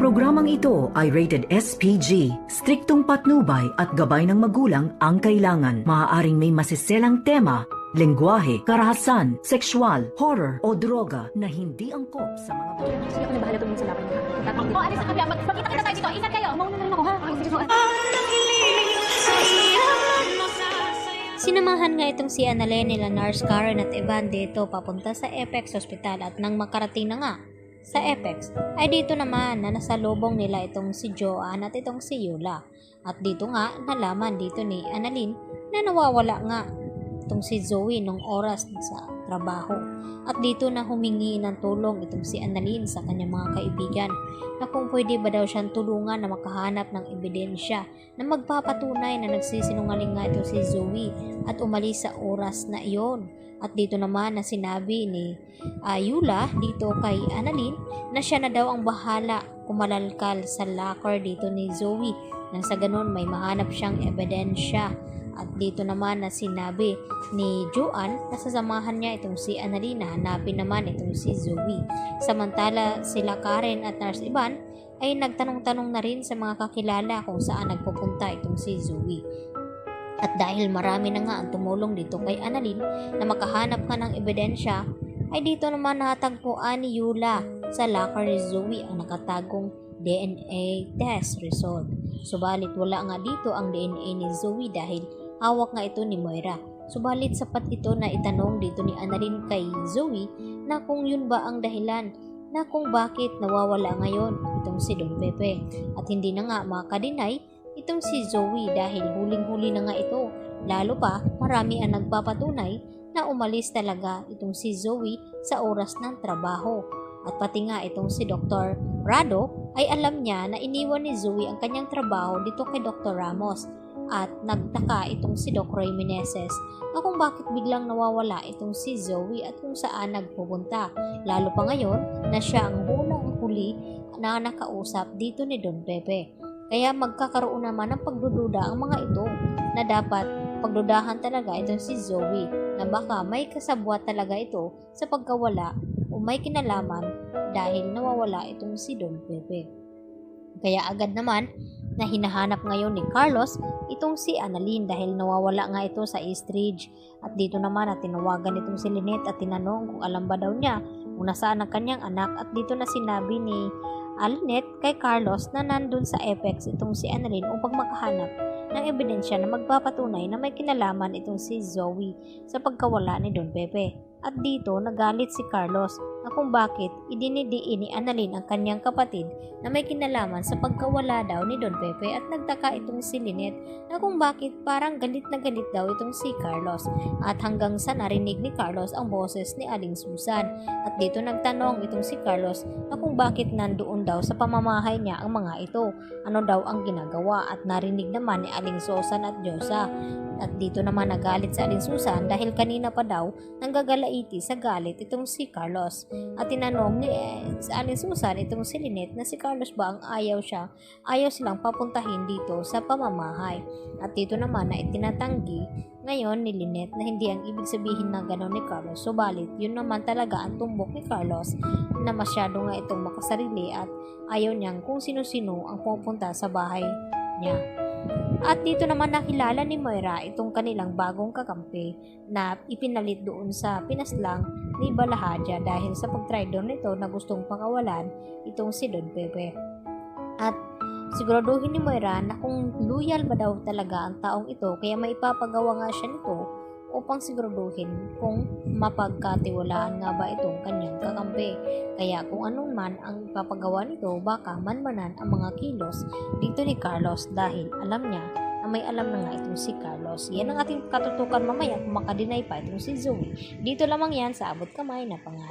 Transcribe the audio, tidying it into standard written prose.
Programang ito ay rated SPG. Striktong patnubay at gabay ng magulang ang kailangan. Maaaring may masiselang tema, lengguwahe, karahasan, sexual, horror o droga na hindi angkop sa mga bata. Sige, ako na bahala tumingin sa lapay mo. Oh, alis na kami. Magkita-kita tayo dito. Ingat kayo. Mauna na lang ako, ha? Okay, sige. Sinamahan nga itong si Annalyn nila Nurse Karen at Evan dito papunta sa Apex Hospital at nang makarating na nga sa Apex ay dito naman na nasa lubong nila itong si Joanne at itong si Yula. At dito nga nalaman dito ni Annalyn na nawawala nga itong si Zoe nung oras sa trabaho. At dito na humingi ng tulong itong si Annalyn sa kanyang mga kaibigan na kung pwede ba daw siyang tulungan na makahanap ng ebidensya na magpapatunay na nagsisinungaling nga ito si Zoe at umalis sa oras na iyon. At dito naman na sinabi ni Yula dito kay Annalyn na siya na daw ang bahala kumalalkal sa locker dito ni Zoe nang sa ganun may mahanap siyang ebidensya. At dito naman na sinabi ni Joanne na sasamahan niya itong si Annalyn na hanapin naman itong si Zoe. Samantala sila Karen at Nurse Evan ay nagtanong-tanong na rin sa mga kakilala kung saan nagpupunta itong si Zoe. At dahil marami na nga ang tumulong dito kay Annalyn na makahanap ka ng ebidensya, ay dito naman natagpuan ni Yula sa locker ni Zoe ang nakatagong DNA test result. Subalit wala nga dito ang DNA ni Zoe dahil hawak nga ito ni Moira. Subalit sapat ito na itanong dito ni Annalyn kay Zoe na kung yun ba ang dahilan na kung bakit nawawala ngayon itong si Don Pepe. At hindi na nga makadinay itong si Zoe dahil huling-huli na nga ito. Lalo pa marami ang nagpapatunay na umalis talaga itong si Zoe sa oras ng trabaho. At pati nga itong si Dr. Rado ay alam niya na iniwan ni Zoe ang kanyang trabaho dito kay Dr. Ramos. At nagtaka itong si Doc Roy Meneses na kung bakit biglang nawawala itong si Zoe at kung saan nagpupunta. Lalo pa ngayon na siya ang unang huli na nakausap dito ni Don Pepe. Kaya magkakaroon naman ng pagdududa ang mga ito na dapat pagdudahan talaga itong si Zoe na baka may kasabwat talaga ito sa pagkawala o may kinalaman dahil nawawala itong si Don Pepe. Kaya agad naman na hinahanap ngayon ni Carlos itong si Annalyn dahil nawawala nga ito sa East Ridge. At dito naman at tinawagan itong si Lynette at tinanong kung alam ba daw niya kung nasaan ang kanyang anak. At dito na sinabi ni Lynette kay Carlos na nandun sa Apex itong si Annalyn upang makahanap ng ebidensya na magpapatunay na may kinalaman itong si Zoe sa pagkawala ni Don Pepe. At dito nagalit si Carlos na kung bakit idinidiin ni Annalyn ang kanyang kapatid na may kinalaman sa pagkawala daw ni Don Pepe. At nagtaka itong si Lynette na kung bakit parang galit na galit daw itong si Carlos. At hanggang sa narinig ni Carlos ang boses ni Aling Susan. At dito nagtanong itong si Carlos na kung bakit nandoon daw sa pamamahay niya ang mga ito. Ano daw ang ginagawa. At narinig naman ni Aling Susan at Josa. At dito naman nagalit sa Aling Susan dahil kanina pa daw nanggagalaiti sa galit itong si Carlos. At tinanong ni sa Aling Susan itong si Lynette na si Carlos ba ang ayaw silang papuntahin dito sa pamamahay. At dito naman na itinatanggi ngayon ni Lynette na hindi ang ibig sabihin na gano'n ni Carlos. Subalit yun naman talaga ang tumbok ni Carlos na masyado nga itong makasarili at ayaw niyang kung sino-sino ang pupunta sa bahay niya. At dito naman nakilala ni Moira itong kanilang bagong kakampi na ipinalit doon sa pinaslang ni Balahadja dahil sa pagtraidor nito na gustong pakawalan itong si Don Pepe. At siguraduhin ni Moira na kung loyal ba daw talaga ang taong ito kaya maipapagawa nga siya nito upang siguraduhin kung mapagkatiwalaan nga ba itong kanyang kakampi. Kaya kung anong man ang papagawa nito, baka manmanan ang mga kilos dito ni Carlos dahil alam niya na may alam na nga itong si Carlos. Yan ang ating katutukan mamaya kung makadinay pa itong si Zoe. Dito lamang yan sa Abot Kamay na Pangarap.